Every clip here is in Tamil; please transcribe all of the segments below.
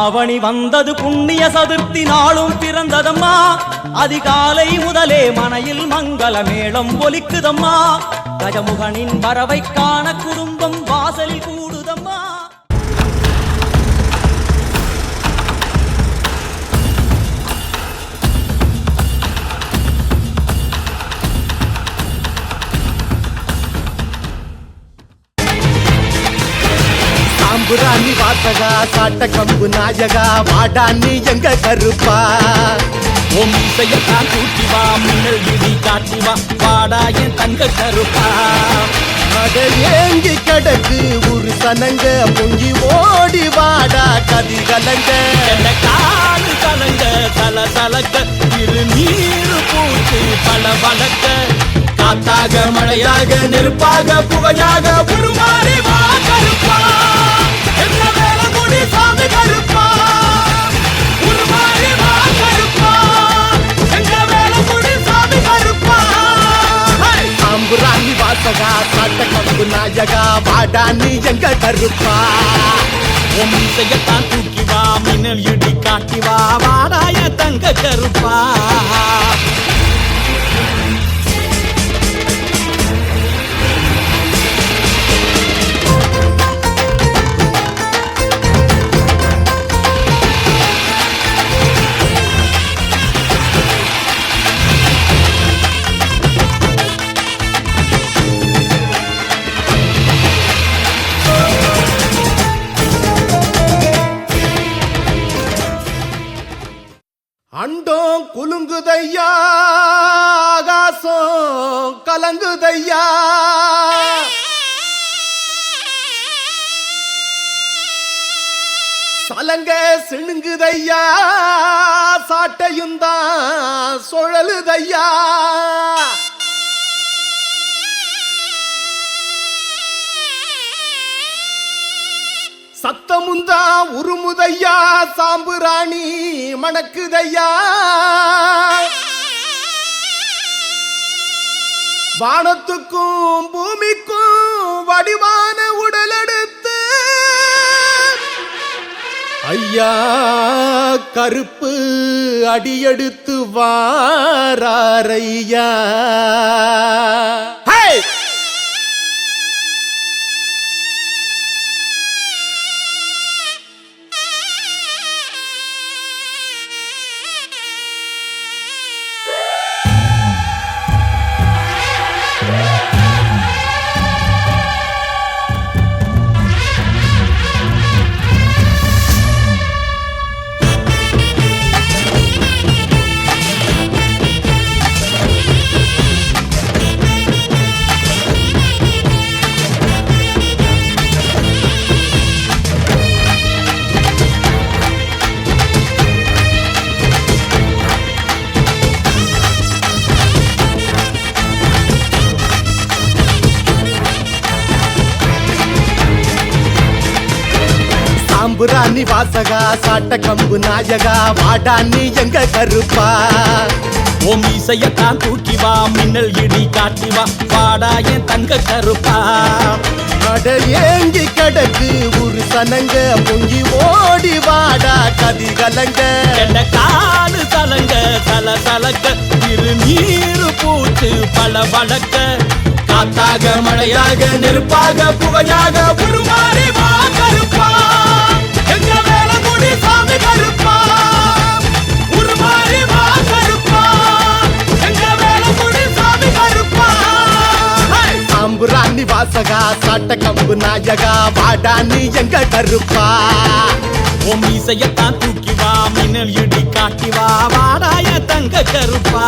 ஆவணி வந்தது புண்ணிய சதுர்த்தி நாளும் பிறந்ததம்மா. அதிகாலை முதலே மனையில் மங்கள மேளம் ஒலிக்குதம்மா. கஜமுகனின் வரவை காண குடும்பம் வாசலில் கூடுதம்மா. சாம்புராணி வாசகா சாட்ட கம்பு நாயகா வாடாண்ணி எங்க கருப்பா. உன் இசையத்தான் கூட்டி வா மின்னல் இடி காட்டி வா வாடா என் தங்க கருப்பா. அட ஏங்கி கிடக்கு ஒரு சனங்க பொங்கி ஓடி வாடா கதி கலங்க. காலு கலங்க தல தலக்க இரு நீரு பூத்து பல வளர்க்க. காத்தாக மழையாக நெருப்பாக புகையாக உருமாறி வா கருப்பா. என்ன வேலை முடி சாமி கருப்பா. உருமாறி வா கருப்பா. எங்க வேலை முடி சாமி கருப்பா. சாம்புராணி வாசகா சாட்ட கம்பு நாயகா வாடாண்ணி எங்க கருப்பா. உன் இசையத்தான் தூக்கி வா மின்னல் இடி காட்டி வா வாடாய தங்க கருப்பா. அண்டோம் குலுங்குதையா ஆகாசம் கலங்குதையா. சலங்க சிணுங்குதையா சாட்டையுந்தான் சுழலுதையா. சத்தமுந்தா உருமுதையா சாம்புராணி மணக்குதையா. வானத்துக்கும் பூமிக்கும் வடிவான உடலெடுத்து ஐயா கருப்பு அடியெடுத்து வாராரையா. சாம்புராணி வாசகா சாட்ட கம்பு நாயகா வாடாண்ணி எங்க கருப்பா. உன் இசையத்தான் தூக்கி வா மின்னல் இடி காட்டி வா வாடா என் தங்க கருப்பா. அட ஏங்கி கிடக்கு ஒரு சனங்க பொங்கி ஓடி வாடா கதி கலங்க. காலு தலங்க தல தலக்க இரு நீரு பூத்து பல வளர்க்க. காத்தாக மழையாக நெருப்பாக புகையாக உருமாறி வா கருப்பா. எங்க வேலை முடி சாமி கருப்பா. உருமாறி வா கருப்பா. எங்க வேலை முடி சாமி கருப்பா. சாம்புராணி வாசகா சாட்ட கம்பு நாயகா வாடாண்ணி எங்க கருப்பா. உன் இசையத்தான் தூக்கி வா மின்னல் இடி காட்டி வா வாடாய தங்க கருப்பா.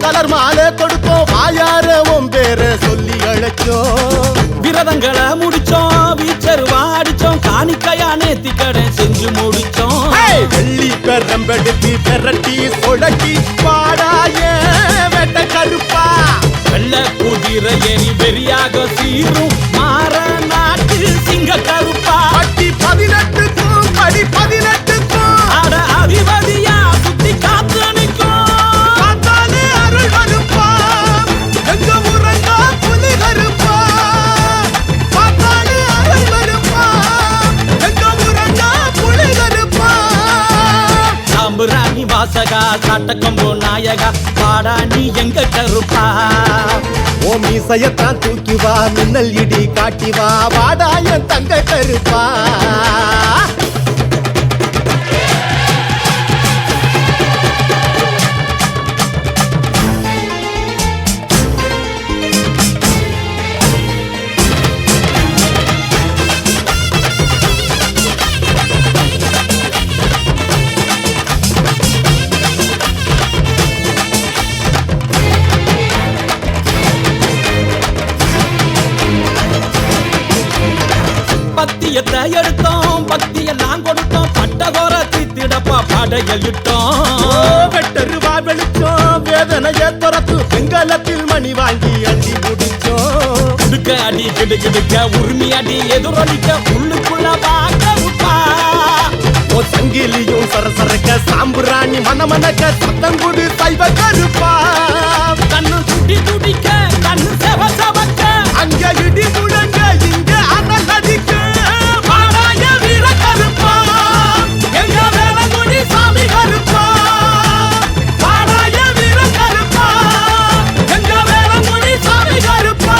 கலர் மாலை கொடுத்தோம் வாயார உன் பேரை சொல்லி அழைச்சோம். விரதங்களை முடிச்சோம் வீச்சருவா அடிச்சோம் காணிக்கையா நேத்தி கடை செஞ்சு முடிச்சோம். பெரம்பெடுத்து பெரட்டி சொடட்டி பாடாய வெட்ட கருப்பா வெள்ள குதிரை ஏறி வெறியாக சீரும் மாற நாட்டு சிங்க கருப்பா பட்டி 18க்கும் படி 18க்கும் அட அதிபதியா சுத்தி காத்து நிற்கும் பார்த்தாலே அருள் கருப்பா எங்க ஊரங்க புலி கருப்பா பார்த்தாலே அருள் கருப்பா எங்க ஊரங்க புலி கருப்பா சாம்புராணி வாசகா சாட்டக்கம்போ நாயகா பாடா நீ எங்க கருப்பா ஓ மீசையத்தான் தூக்கி வா மின்னல் இடி காட்டி வா வாடாய தங்க கருப்பா பத்தியத்தை எடுத்தோம் பக்தியெல்லாம் கொடுத்தோம் பட்டதோர தித்திடப்பா படையலிட்டோம் வெட்டருவா வெளிச்சோம் வேதனைய துரத்து வெங்கலத்தில் மணி வாங்கி அள்ளி முடிச்சோம் கிடுக்க அடி கிடுகிடுக்க உரிமை அடி எதிரொலிக்க உள்ளுக்குள்ள வாங்கப்பா ஓ சங்கிலியும் சரசரக்க சாம்புராணி மனமனக்க சத்தம் கொடு சைவ கருப்பா கண்ணு துடி துடிக்க கண்ணு செவ செவக்க அங்க இடி முழங்க இங்க அனல் அடிக்க பாடாய வீர கருப்பா எங்க வேலங்குடி சாமி கருப்பா பாடாய வீர கருப்பா எங்க வேலங்குடி சாமி கருப்பா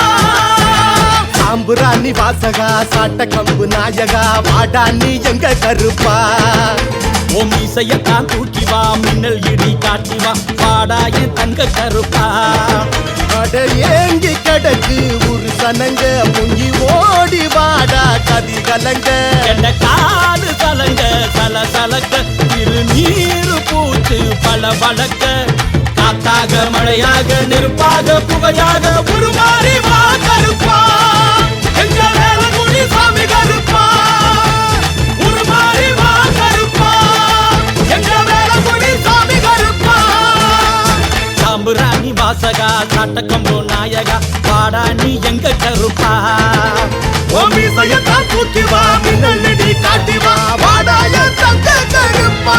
சாம்புராணி வாசகா சாட்ட கம்பு நாயகா வாடா நீ எங்க கருப்பா உன் இசையத்தான் தூக்கி வா மின்னல் இடி காட்டி வா பாடாய தங்க கருப்பா அட ஏங்கி கிடக்கு ஒரு சனங்க முங்கி ஓடி வாடா கதி கலங்க என்ன காடு கலங்க சல சலக்க திருநீரு பூத்து பல வழக்க காத்தாக மழையாக நெருப்பாக புகையாக உருமாறி வா கருப்பா எங்க வேலங்குடி சாமி கருப்பா உருமாறி வா கருப்பா எங்க வேலங்குடி சாமி கருப்பா சாம்புராணி வாசகா சாட்டக்கம்போ நாயகா பாடா நீ எங்க கருப்பா ஓ மீசையத்தான் தூக்கி வா மின்னல் இடி காட்டி வா வாடாய தங்க கருப்பா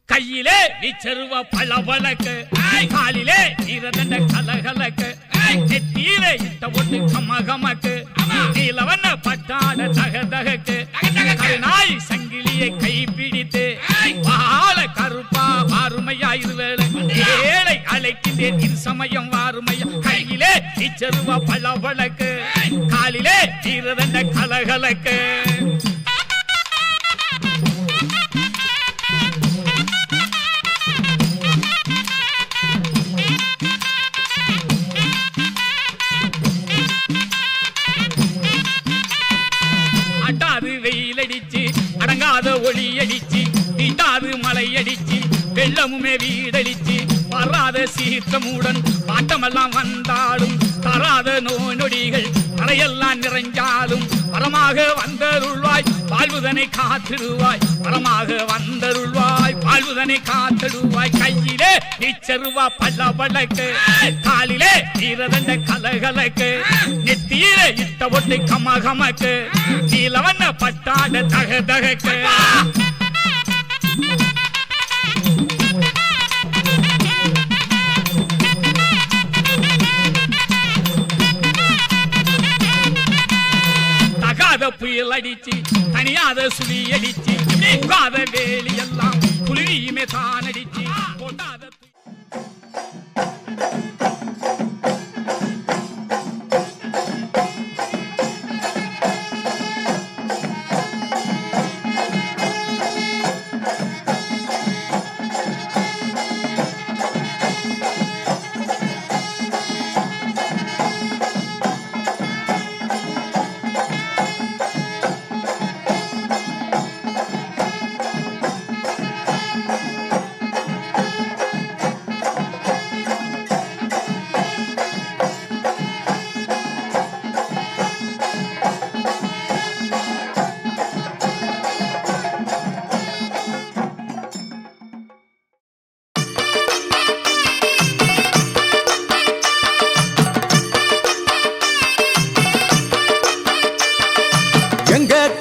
கையிலே விச்சருவ பளபளக்கு காலிலே நீரதண்ட கலகலக்கு நெத்தியிலே இட்ட ஒட்டு கமகமக்கு நீலவண்ண பட்டாட தகதகக்கு நாய் சங்கிலியை கை பிடித்து வாழ கருப்பா வாருமையாயிருவேளை ஏழை அழைக்கின்றேன் இரு சமயம் வாருமையா கையிலே விச்சருவ பளபளக்கு காலிலே நீரதண்ட கலகலக்கு வெயிலடிச்சு அடங்காத ஒளி அடிச்சு நீட்டாது மலை அடிச்சு வெள்ளமுமே வீடடிச்சு வராத சீற்றமுடன் பாட்டமெல்லாம் வந்தாலும் தராத நோய் நொடிகள் தரையெல்லாம் நிறைஞ்சாலும் வரமாக வந்தருள்வாய் வாழ்வுதனை காத்திடுவாய் வரமாக வந்தருள்வாய் வாழ்வுதனை காத்திடுவாய் கையிலே நீச்சருவா பளபளக்கு காலிலே நீரதண்ட கலகலக்கு நெத்தியிலே இட்ட ஒட்டு கமகமக்கு நீலவண்ண பட்டாட தகதகக்கு தகாத புயல் அடிச்சு தனியாத சுழி அடிச்சு நீங்காத வேலி எல்லாம் புலியுமே தான் அடிச்சு போட்டாத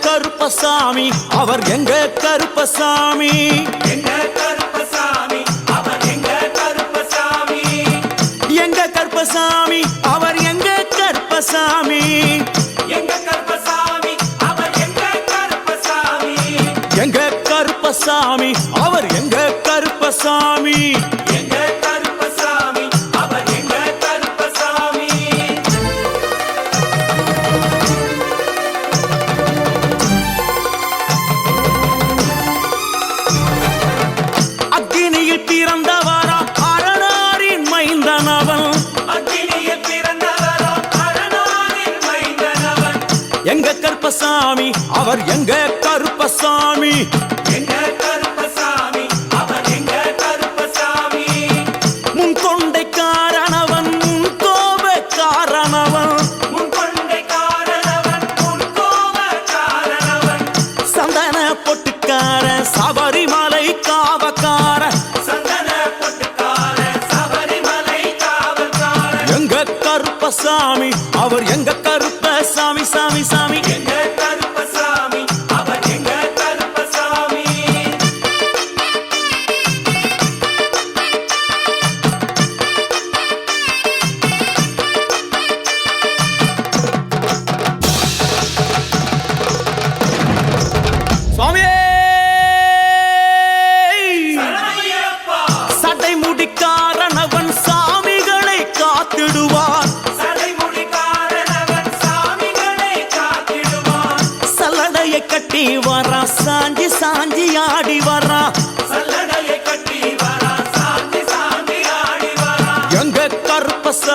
கருப்பசாமி அவர் எங்க கருப்பசாமி எங்க கருப்பசாமி அவர் எங்க கருப்பசாமி எங்க கருப்பசாமி அவர் எங்க கருப்பசாமி எங்க கருப்பசாமி அவர் எங்க கருப்பசாமி எங்க கருப்பசாமி அவர் எங்க கருப்பசாமி எங்க கருப்பசாமி அவர் எங்க கருப்பசாமி அக்கினியில் பிறந்தவரா அரணாரின் மைந்தனவன் அக்கினியில் பிறந்தவரா அரணாரின் மைந்தனவன் எங்க கருப்பசாமி அவர் எங்க கருப்பசாமி எங்க கருப்பசாமி அவர் எங்க கருப்பசாமி முன் கொண்டை காரணவன் முன் கோப காரணவன் முன் கொண்டை காரணவன் முன் கோப காரணவன் சந்தன பொட்டுக்கார சபரிமலை காவக்கார சந்தன பொட்டுக்கார சபரிமலை காவல்கார எங்க கருப்பசாமி அவர் எங்க கருப்பசாமி சாமி சாமி எங்க கருப்பசாமி அவர் எங்க கருப்பசாமி சுவாமியே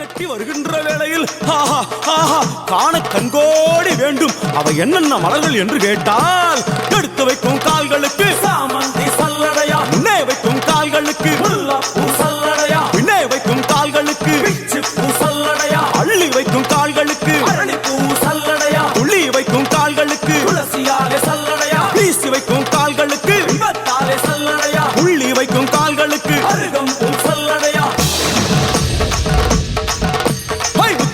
கட்டி வருகின்ற வேளையில் காண கண்கோடி வேண்டும். அவை என்னென்ன மலர்கள் என்று கேட்டால், எடுத்து வைக்கும் கால்களுக்கு சாமந்தி சல்லடையா, முன்னே வைக்கும் கால்களுக்கு முல்லைப்பூ சல்லடையா, பின்னே வைக்கும் கால்களுக்கு பிச்சிப்பூ சல்லடையா, அள்ளி வைக்கும் கால்களுக்கு அரளிப்பூ சல்லடையா, துள்ளி வைக்கும் கால்களுக்கு துளசியாலே சல்லடையா, வீசி வைக்கும் கால்களுக்கு விபத்தாலே சல்லடையா, புள்ளி வைக்கும் கால்களுக்கு அருகம்பூ சல்லடையா.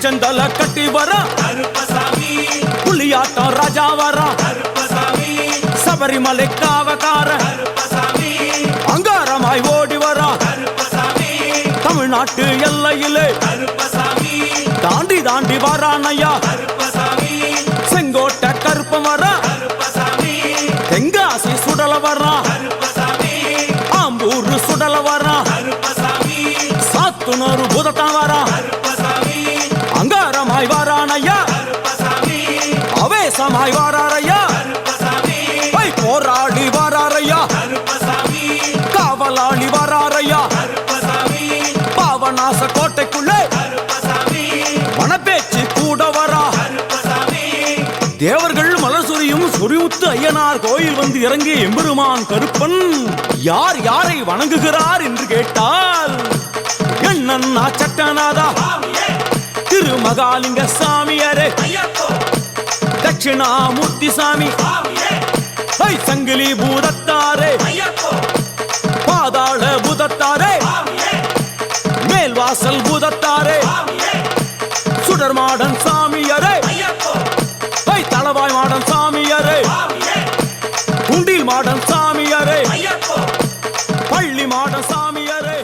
சந்தல கட்டி வர கருப்பசாமி, புலியாட்டம் ராஜா வர கருப்பசாமி, சபரிமலை காவகார கருப்பசாமி, அங்காரமாய் ஓடி வர கருப்பசாமி, தமிழ்நாட்டு எல்லையிலே கருப்பசாமி, தாண்டி தாண்டி வரானையா கருப்பசாமி, செங்கோட்டை கருப்பம் வர கருப்பசாமி, தெங்காசி சுடல வர கருப்பசாமி, ஆம்பூர் சுடல வர கருப்பசாமி, சாத்துனூர் புதட்டம் வர அங்காரமாய் வாரானையா அவேசமாய் வாராரையா போராளி வாராரையா காவலாளி வாராரையா பாவநாச கோட்டைக்குள்ளே மனப்பேச்சு கூட வரா. தேவர்கள் மலர் சொரியும் சொரிமுத்து ஐயனார் கோயில் வந்து இறங்கிய எம்பெருமான் கருப்பன் யார் யாரை வணங்குகிறார் என்று கேட்டால், என்னன்னா சட்டநாதா திருமகாலிங்க சாமியாரே, தட்சிணாமூர்த்தி சாமி, சங்கிலி பூதத்தாரே, பாதாள பூதத்தாரே, மேல்வாசல் பூதத்தாரே, சுடர்மாடன் சாமியாரே, தளவாய் மாடன் சாமியாரே, குண்டில் மாடன் சாமியாரே, பள்ளி மாடன் சாமியாரே.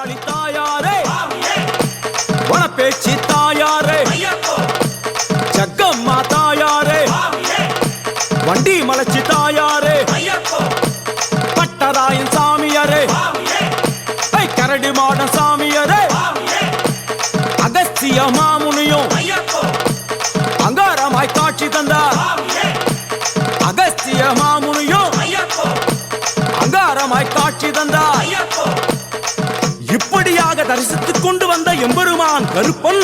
பத்ரகாளி தாயாரே, வனப்பேச்சி தாயாரே, ஜக்கம்மா தாயாரே, வண்டி மலச்சி தாயாரே, பட்டராயன் சாமியாரே, கரடி மாடன் சாமியாரே, அகஸ்திய மாமுனியும் அங்காரமாய் காட்சி தந்தார். அகஸ்திய மாமுனியும் அங்காரமாய் காட்சி தந்தார். இப்படியாக தரிசித்துக் கொண்டு வந்த எம்பெருமான் கருப்பன்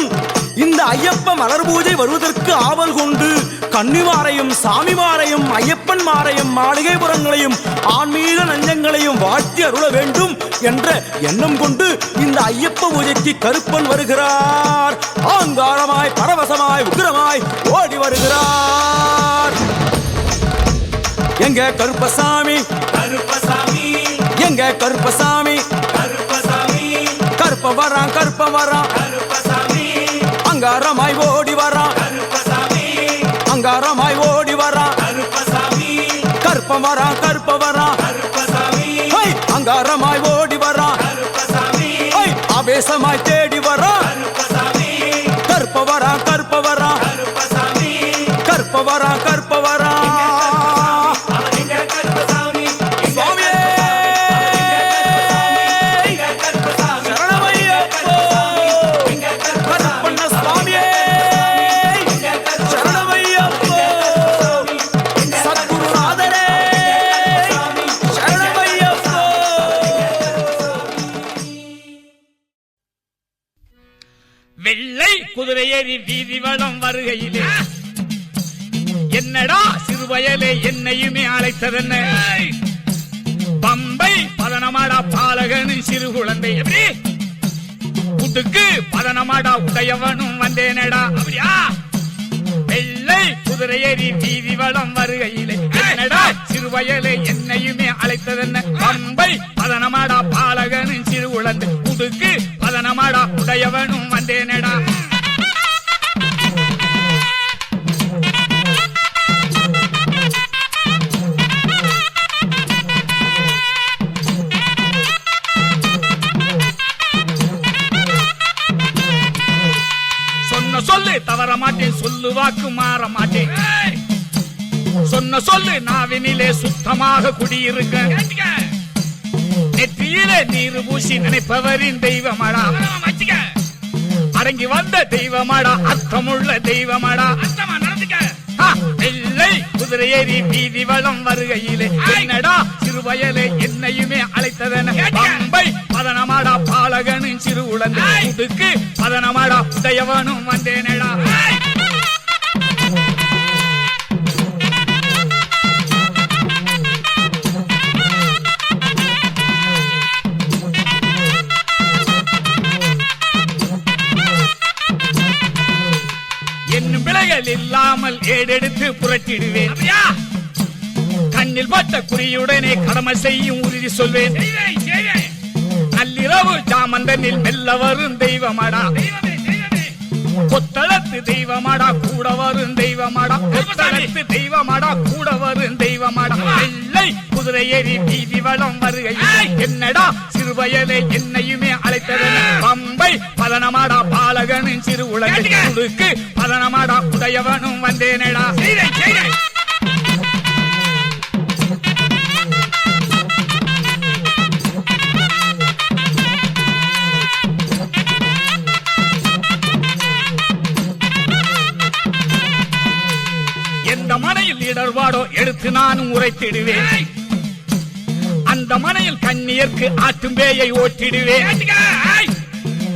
இந்த ஐயப்ப மலர் பூஜை வருவதற்கு ஆவல் கொண்டு கன்னிமாரையும் சாமிமாரையும் ஐயப்பன் மாரையும் மாளிகைபுரங்களையும் ஆன்மீக நஞ்சங்களையும் வாழ்த்தி அருள வேண்டும் என்ற எண்ணம் கொண்டு இந்த ஐயப்ப பூஜைக்கு கருப்பன் வருகிறார். ஆங்காரமாய் பரவசமாய் உக்கிரமாய் ஓடி வருகிறார். எங்க கருப்பசாமி, கருப்பசாமி, எங்க கருப்பசாமி, கருப்பசாமி, கருப்ப வரான், கருப்ப வரான், கருப்பசாமி, அங்காரமாய் ஓடி வரான், கருப்பசாமி, அங்காரமாய் ஓடி வரான், கருப்பசாமி, கருப்ப வரான், கருப்ப வரான், கருப்பசாமி, அங்காரமாய் ஓடி வரான், கருப்பசாமி, ஆவேசமாய் தேடி வரான், கருப்பசாமி, கருப்ப வரான், கருப்ப வரான், கருப்பசாமி, கருப்ப வரான், கருப்ப வரான். எங்க கருப்பசாமி, சுவாமியே எங்க கருப்பசாமி, சரணமையப்போ, எங்க கருப்பசாமி, கருப்பண்ண சுவாமியே எங்க கருப்பசாமி, சரணமையப்போ, சத்குருநாதரே சரணமையப்போ. வெள்ளை குதிரையேறி வீதி வளம் வருகையிலே என்னடா சிறுவயலே என்னையுமே அழைத்ததென்ன? பம்பை பதனமாடா பாலகனு சிறு குழந்தை எப்படி புட்டுக்கு பதனமாடா உடையவனும் வந்தேனடா அப்படியா? வெள்ளை குதிரையேறி வீதி வளம் வருகையிலே என்னடா சிறுவயலே என்னையுமே அழைத்ததென்ன? பம்பை பதனமாடா பாலகனு சிறு குழந்தை புட்டுக்கு பதனமாடா உடையவனும் வந்தேனடா. சொல்லு தவற மாட்டேன், சொல்லு வாக்கு மாற மாட்டேன். சொன்ன சொல்லு நாவினிலே சுத்தமாக குடியிருக்க. நெற்றியிலே நீர் பூசி நினைப்பவரின் தெய்வமாடா. அடங்கி வந்த தெய்வமாடா, அர்த்தமுள்ள தெய்வமாடா. வெள்ளை குதிரையேறி வீதி வளம் வருகையிலே என்னடா சிறுவயலே என்னையுமே அழைத்ததென? பம்பை பதனமாடா பாலகனும் சிறு உழந்து உடுக்கு பதனமாடா உடையவனும் வந்தேனடா. என்னும் பிழைகள் இல்லாமல் ஏடெடுத்து புரட்டிடுவேன். கண்ணில் பட்ட குறியுடனே கடமை செய்யும் உறுதி சொல்வேன். நள்ளிரவு ஜாமந்தனில் மெல்ல வரும் தெய்வமாடா. கொத்தளத்து தெய்வமாடா, கூட வரும் தெய்வமாடா. கொத்தளத்து தெய்வமாடா, கூட வரும் தெய்வமாடா. வெள்ளை குதிரையேறி வீதி வளம் வருகையில் என்னடா சிறுவயலே என்னையுமே அழைத்ததென? பம்பை பதனமாடா பாலகனும் சிறு உலகுக்கு பதனமாடா உடையவனும் வந்தேனடா. எந்த மனையில் இடர்பாடோ எடுத்து நானும் உரைத்திடுவேன். அந்த மனையில் கண்ணியர்க்கு ஆட்டும் பேயை ஓட்டிடுவேன்.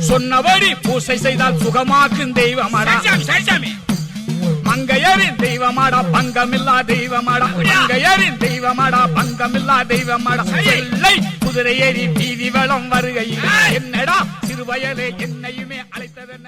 சொன்னபடி பூசை செய்தால் சுகமாக்கும் தெய்வமாடா. மங்கையரின் தெய்வமாடா, பங்கமில்லா தெய்வமாடா. மங்கையரின் தெய்வமாடா, பங்கமில்லா தெய்வமாடா. வெள்ளை குதிரையேறி வீதி வளம் வருகையில் என்னடா சிறுவயலே என்னையுமே அழைத்ததென்ன?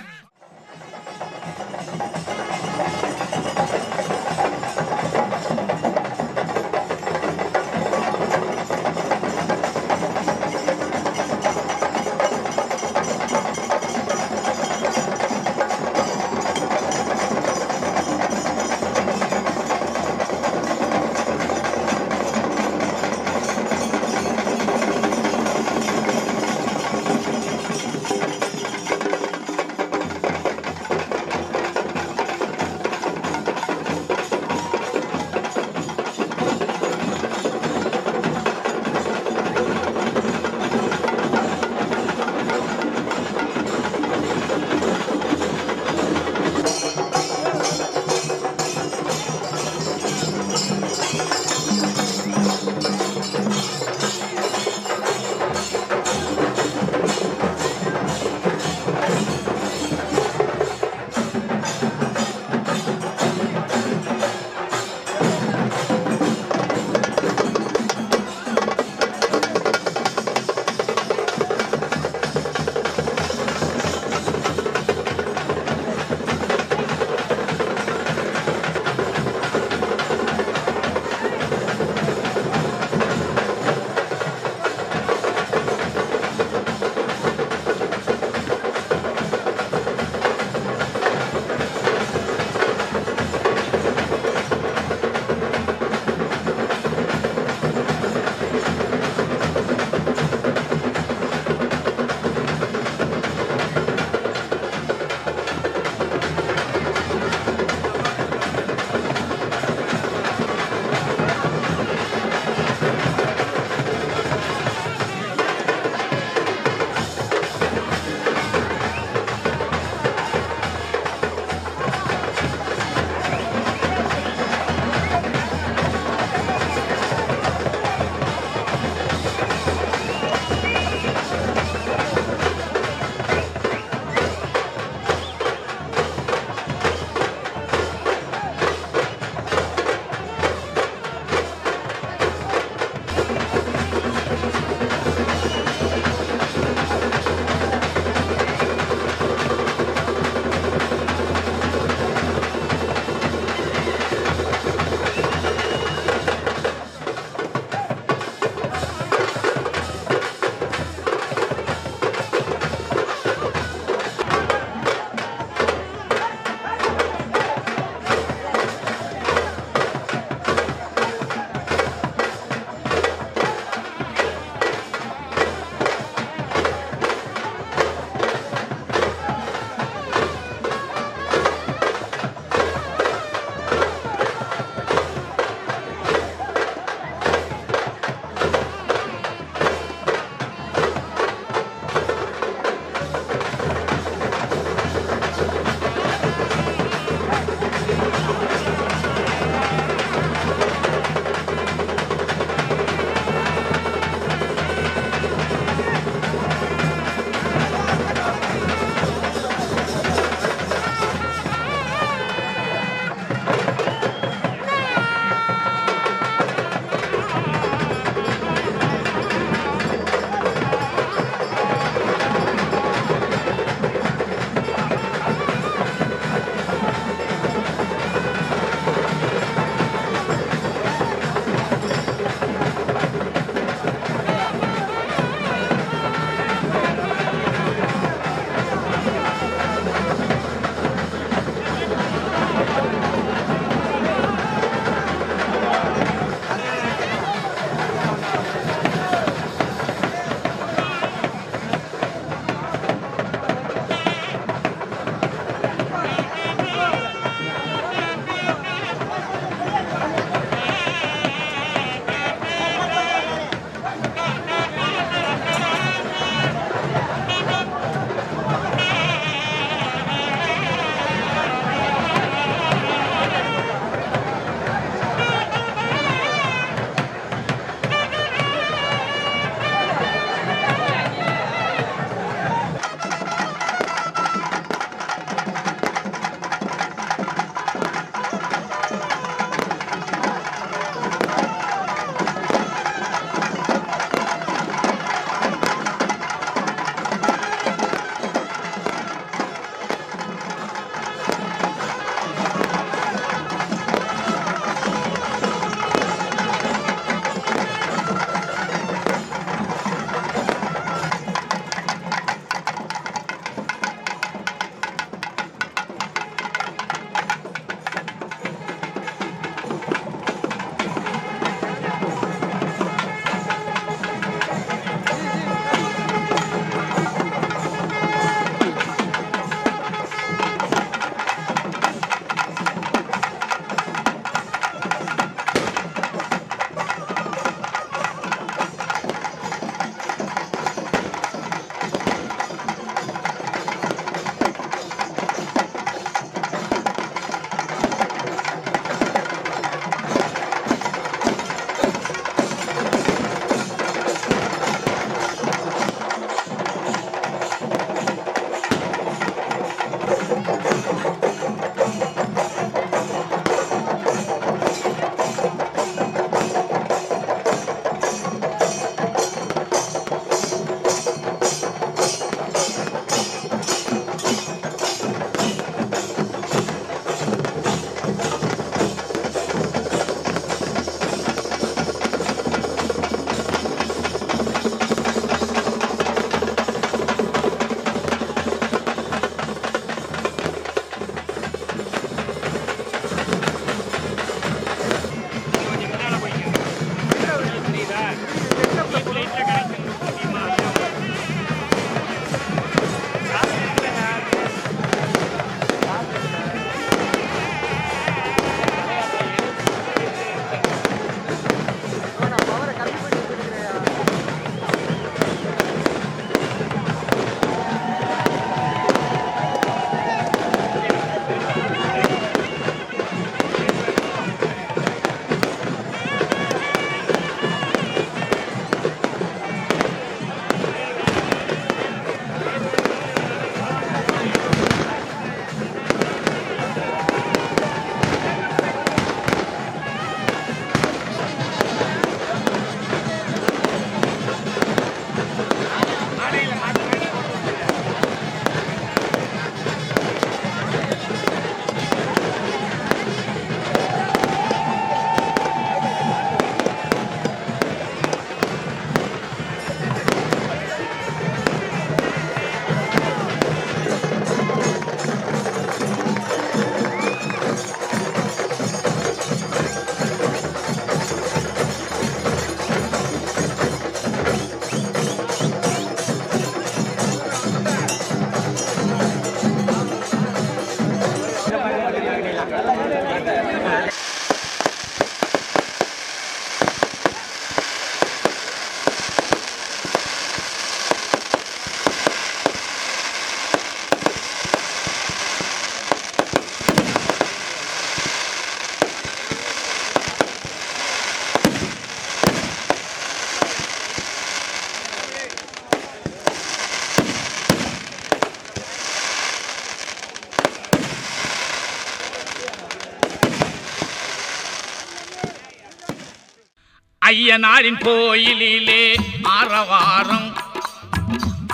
ஐயனாரின் கோயிலிலே ஆரவாரம்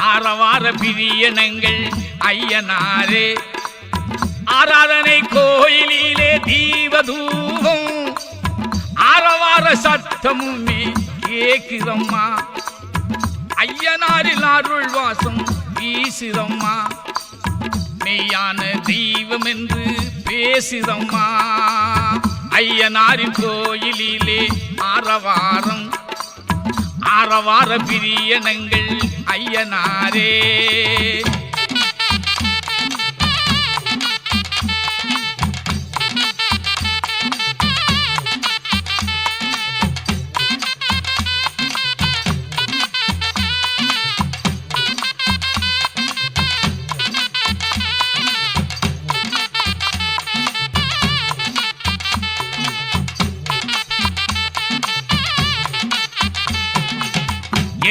ஆரவார பிரியனங்கள் ஐயனாரே ஆராதனை கோயிலிலே தீபதூபம் ஆரவார சத்தமுமே கேக்குதம்மா ஐயனாரில் அருள் வாசம் வீசுதம்மா மெய்யான தெய்வம் என்று பேசுதம்மா ஐயனாரின் கோயிலிலே ஆரவாரம் ஆரவார பிரியனங்கள் ஐயனாரே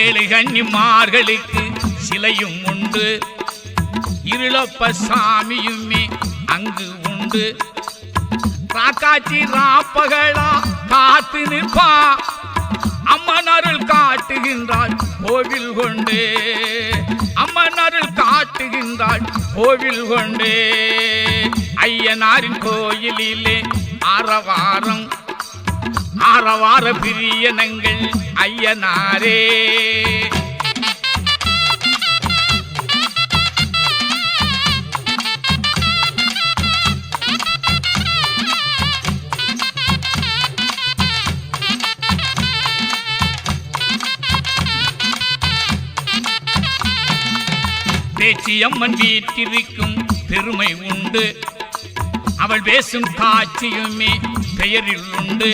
ஏழு கன்னிமார்களுக்கு சிலையும் உண்டு இருளப்ப சாமியுமே அங்கு உண்டு ராக்காச்சி ராப்பகளா காத்து நிற்பா அம்மன் அருள் காட்டுகின்றாள் கோவில் கொண்டு அம்மன் அருள் காட்டுகின்றாள் கோவில் கொண்டு ஐயனாரின் கோயிலிலே ஆரவாரம் ஆரவார பிரியனங்கள் ஐயனாரே பேச்சியம்மன் வீட்டிற்கும் பெருமை உண்டு அவள் பேசும் காட்சியுமே பெயரில் உண்டு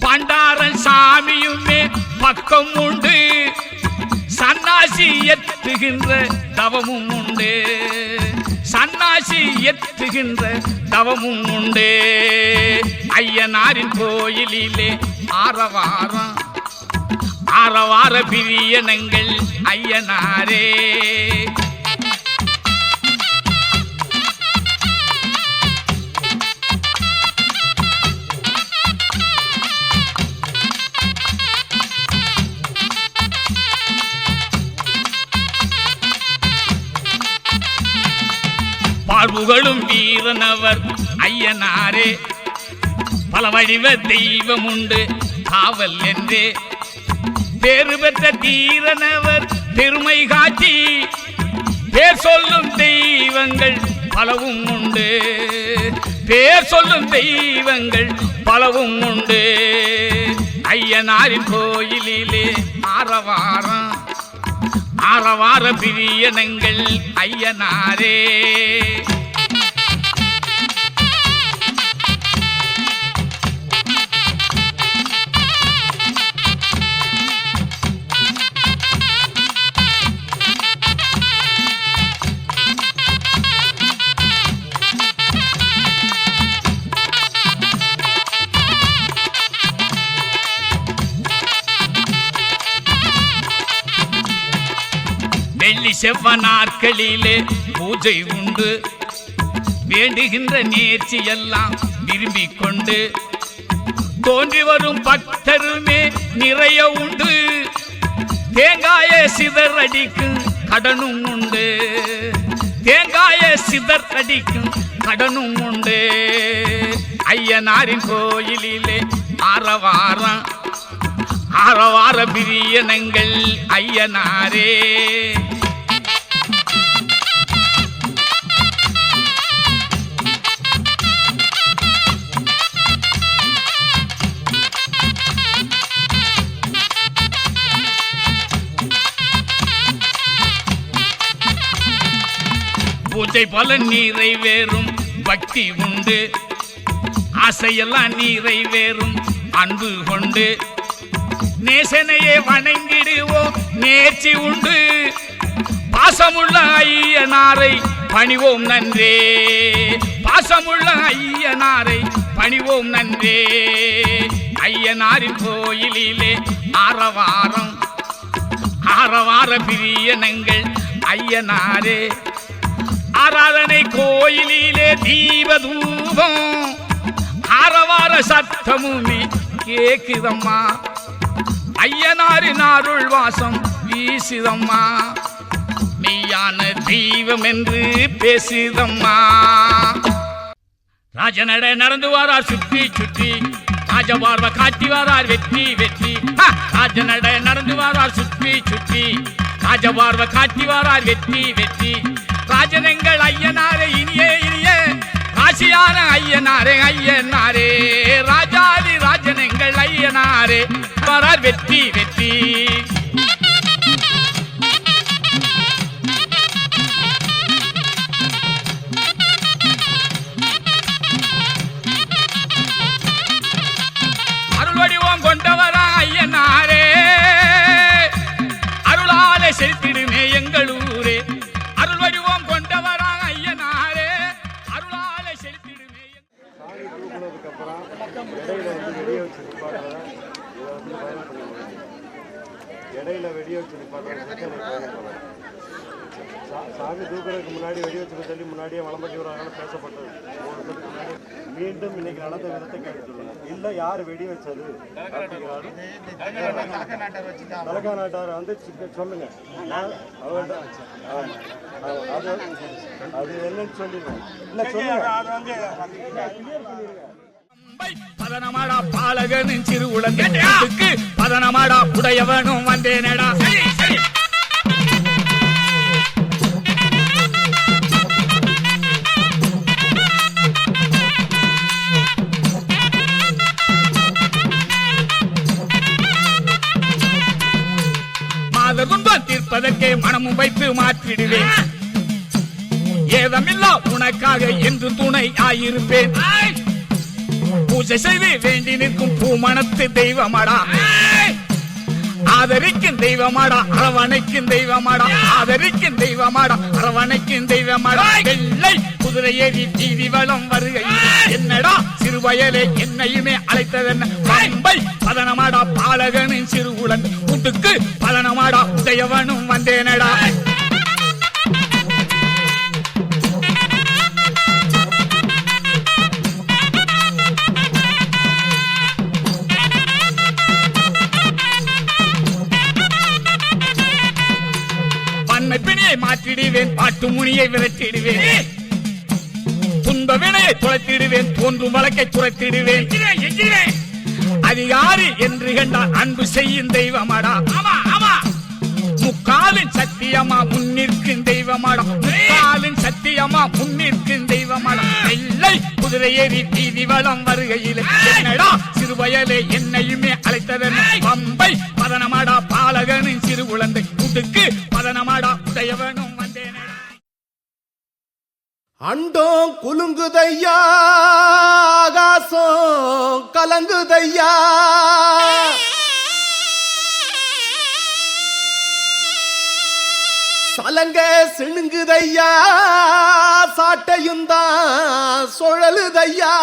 பண்டாரன் சாமியுமே பக்கம் உண்டு சன்னாசி எத்துகின்ற தவமும் உண்டு சன்னாசி எத்துகின்ற தவமும் உண்டு ஐயனாரின் கோயிலிலே ஆரவாரம் ஆரவார பிரியனங்கள் ஐயனாரே வாழ்வுகளும் வீரனவர் ஐயனாரே பல வடிவ தெய்வம் உண்டு காவல் என்றே பேரு பெற்ற தீரனவர் பெருமை காட்சி பேர் சொல்லும் தெய்வங்கள் பலவும் உண்டு பேர் சொல்லும் தெய்வங்கள் பலவும் உண்டு ஐயனாரின் கோயிலிலே ஆரவாரம் ஆரவார பிரியனங்கள் ஐயனாரே வெள்ளி செவ்வ நாட்களிலே பூஜை உண்டு வேண்டுகின்ற நேர்ச்சி எல்லாம் விரும்பிக் கொண்டு தோன்றி வரும் பக்தருமே நிறைய உண்டு தேங்காய சிதறடிக்கும் கடனும் உண்டு தேங்காய சிதறடிக்கும் கடனும் உண்டு ஐயனாரின் கோயிலிலே ஆரவாரம் ஆரவார பிரியனங்கள் ஐயனாரே பூஜை பலன் நிறைவேறும் பக்தி உண்டு ஆசையெல்லாம் நிறைவேறும் அன்பு கொண்டு நேசனையே வணங்கிடுவோம் நேர்ச்சி உண்டு பாசமுள்ள ஐயனாரை பணிவோம் நன்றே பாசமுள்ள ஐயனாரை பணிவோம் நன்றே ஐயனாரின் கோயிலிலே ஆரவாரம் ஆரவார பிரியனங்கள் ஐயனாரே ஆராதனை கோயிலிலே தீபதூபம் ஆரவார சத்தமுமே கேக்குதம்மா ஐயனாரின் அருள் வாசம் வீசுதம்மா மெய்யான தெய்வம் என்று பேசுதம்மா ராஜநடை நடந்து வாரார் சுற்றி சுற்றி ராஜபார்வ காட்டி வாரார் வெற்றி வெற்றி ராஜநடை நடந்து வாரார் சுற்றி சுற்றி ராஜபார்வ காட்டி வாரார் வெற்றி வெற்றி ராஜனங்கள் ஐயனாரே இனியே இனியே ராசியான ஐயனாரே ஐயனாரே ராஜாதி ராஜனங்கள் ஐயனாரே வாரார் வெற்றி வெற்றி அருள்வடிவம் கொண்டவரா ஐயனாரே அருளாலே செலுத்திடுமே எங்களூரே அருள்வடிவம் கொண்டவரா ஐயனாரே அருளாலே செலுத்திடுமே இடையில வெடி வச்சு சாமி தூக்குறதுக்கு முன்னாடி வெடி வச்சுக்க சொல்லி முன்னாடியே வளம்பட்டி வராங்கன்னு பேசப்பட்டது முன்னாடி மீண்டும் இன்னைக்கு நடந்த விதத்தை கேட்டுள்ளாங்க இல்ல யார் வெடி வச்சது தலகா நாட்டார் வந்து சொல்லுங்க அது என்னன்னு சொல்லிடுங்க இல்ல சொல்லுங்க பதனமாடா பாலகனின் சிறு உலகத்துக்கு பதனமாடா உடையவனும் வந்தேனடா மாத துன்பம் தீர்ப்பதற்கே மனமும் வைத்து மாற்றிடுவேன் ஏதமில்லா உனக்காக என்று துணை ஆயிருப்பேன் பூஜை செய்து வேண்டி நிற்கும் பூமணத்து தெய்வமாடா ஆதரிக்கும் தெய்வமாடா அரவணைக்கும் தெய்வமாடா ஆதரிக்கும் தெய்வமாடா அரவணைக்கும் தெய்வமாடா வெள்ளை குதிரை ஏறி வீதி வளம் வருகை என்னடா சிறுவயலே என்னையுமே அழைத்ததென்ன பம்பை பதனமாடா பாலகனின் சிறு உடன் கூட்டுக்கு பதனமாடா உதயவனும் வந்தேனடா பிணியை மாற்றிடுவேன் பாட்டு முனியை விரட்டிடுவேன் துன்ப வினையை துளைத்திடுவேன் தோன்றும் வழக்கை துளைத்திடுவேன் அதிகாரி என்று கண்டால் அன்பு செய்யும் தெய்வமாடா முக்காலின் சத்தியமா முன்னிற்கும் தெய்வமாடா முக்காலின் சத்தியமா முன்னிற்கும் தெய்வமாடா வெள்ளை குதிரை ஏறி வீதி வளம் வருகையில் என்னடா சிறுவயலே என்னையுமே அழைத்ததென்ன பம்பை பதனமாடா பாலகனின் சிறு குழந்தை கூட்டுக்கு பதனமாடா உடையவனும் வந்தேனடா அண்டோம் குலுங்குதையா ஆகாசம் கலங்குதையா சலங்க சிணுங்குதையா சாட்டையும் தான் சுழலுதையா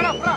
Hey!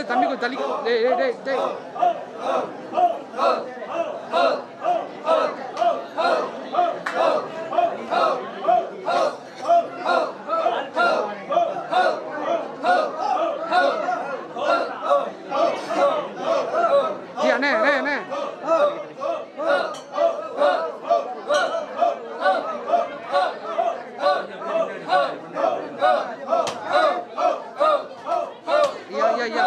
தம்பி கொஞ்சம் தள்ளி டேய் டேய் டேய் டேய் அண்ணே அண்ணே அண்ணே ஐயா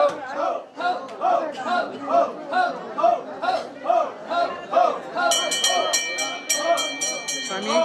சாமி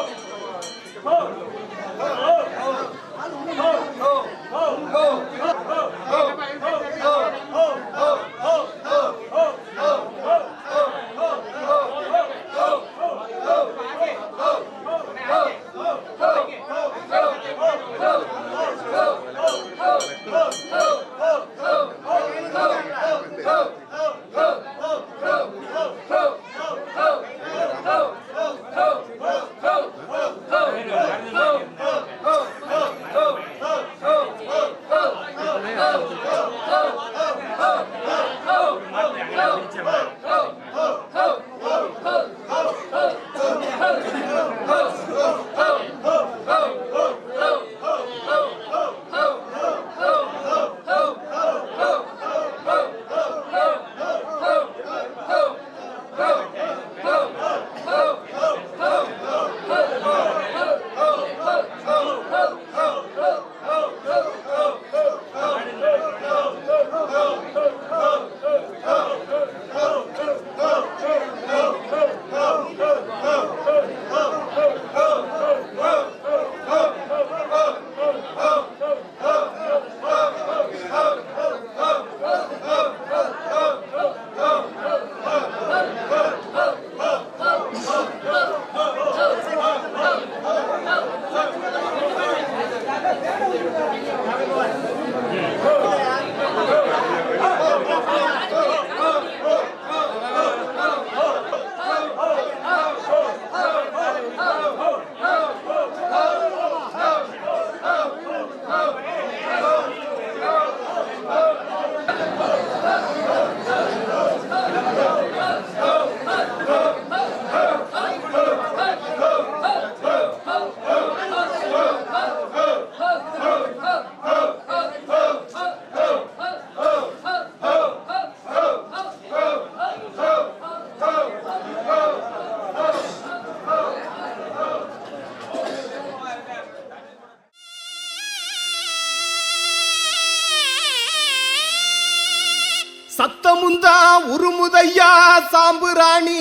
சத்தமுந்தா உருமுதையா சாம்புராணி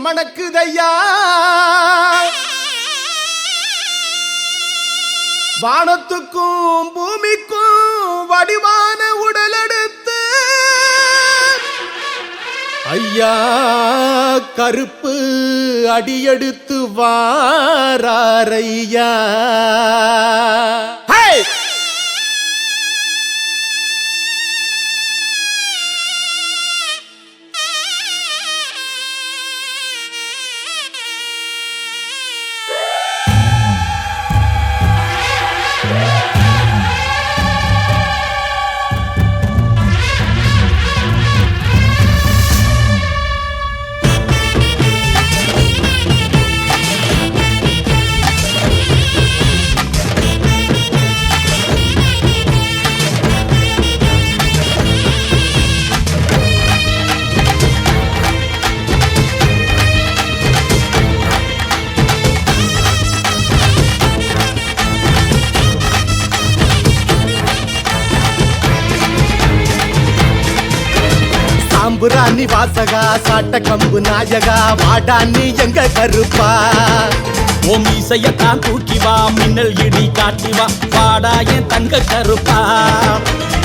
மணக்குதையா வானத்துக்கும் பூமிக்கும் வடிவான உடலெடுத்து ஐயா கருப்பு அடியெடுத்து வாராரையா. சாம்புராணி வாசகா சாட்ட கம்பு நாயகா வாடான்னு எங்க கருப்பா ஓ மீசையத்தான் தூக்கி வா மின்னல் இடி காட்டி வா வாடா என் தங்க கருப்பா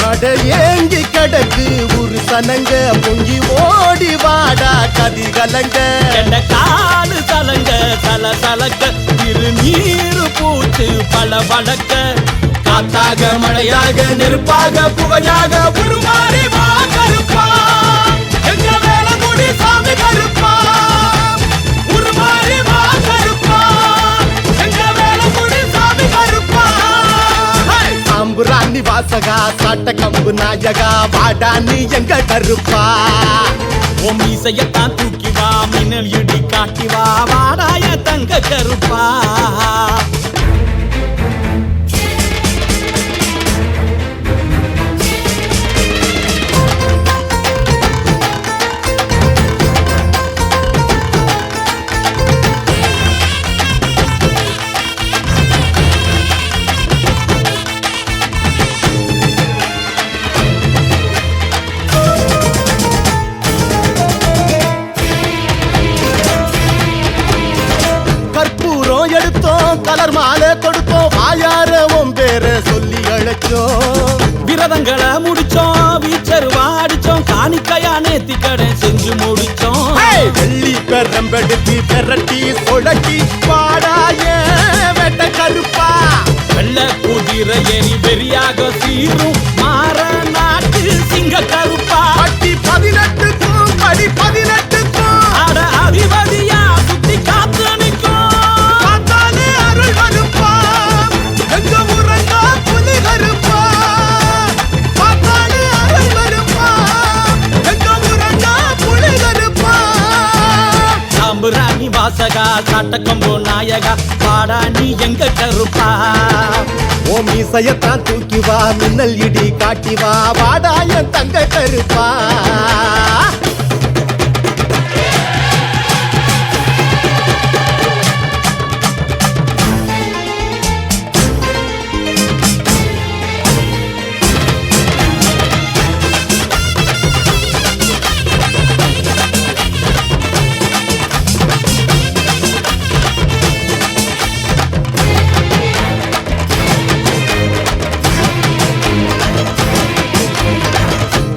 அட ஏங்கி கிடக்கு ஒரு சனங்க பொங்கி ஓடி வாடா கதி கலங்க என்ற காலு தலங்க தல தலக்க திருநீரு பூத்து பல வழக்க காத்தாக மழையாக நெருப்பாக புகையாக உருமாறி வா கருப்பா எங்க வேலை முடி சாமி கருப்பா உருமாறி வா கருப்பா எங்க வேலை முடி சாமி கருப்பா சாம்புராணி வாசகா சாட்ட கம்பு நாயகா வாடா நீ எங்க கருப்பா ஓ மீசையத்தான் தூக்கி வா மின்னல் இடி காட்டி வா வாடாய தங்க கருப்பா கற்பூரம் எடுத்தோம் கலர் மாலை கொடுத்தோம் வாயார உன் பேரை சொல்லி அழைச்சோம் விரதங்களை முடிச்சோம் வீச்சருவா அடிச்சோம் காணிக்கையா நேத்தி கடை செஞ்சு முடிச்சோம் வெள்ளி பெரம்பெடுத்து பெரட்டி சொடட்டி வாடாய வெட்ட கருப்பா வெள்ள குதிரை ஏறி வெறியாக சீரும் மாற நாட்டு சிங்க கருப்பா பட்டி 18க்கும் படி 18க்கும் அட அதிபதியா சுத்தி காத்து நிற்கும் பார்த்தாலே அருள் கருப்பா எங்க ஊரங்கா புலி கருப்பா பார்த்தாலே அருள் கருப்பா எங்க ஊரங்கா புலி கருப்பா சாம்புராணி வாசகா சாட்டக்கம்போ நாயகா பாடா நீ எங்க கருப்பா ஓ மீசையத்தான் தூக்கி வா மின்னல் இடி காட்டி வா வாடாய தங்க கருப்பா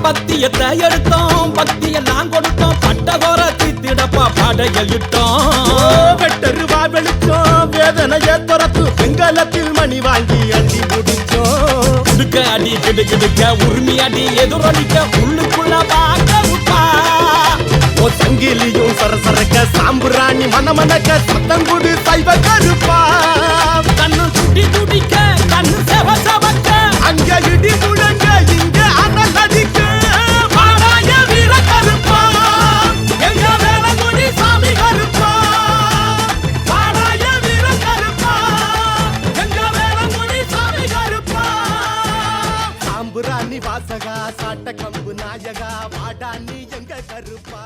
பத்தியத்தை எடுத்தோம் பத்தியெல்லாம் கொடுத்தோம் பட்டதோர தீத்திடப்பா படையலிட்டோம் வெட்டருவா வெளிச்சோம் வேதனைய துரத்து வெங்கலத்தில் மணி வாங்கி அள்ளி முடிச்சோம் கிடுக்க அடி கிடுக்கிடுக்க உரிமை அடி எதிரொலிக்க உள்ளுக்குள்ள வாக்கருப்பா ஓ சங்கிலியும் சரசரக்க சாம்புராணி மனமனக்க சத்தங்குடு சைவ கருப்பா கண்ணு துடி துடிக்க கண்ணு செவ செவக்க அங்க இடி முழங்க இங்க அனல் அடிக்க வாடாய வீர கருப்பா எங்க வேலை முடி சாமி கருப்பா வாடாய வீர கருப்பா எங்க வேலை முடி சாமி கருப்பா சாம்புராணி வாசகா சாட்ட கம்பு நாயகா வாடா நீ எங்க கருப்பா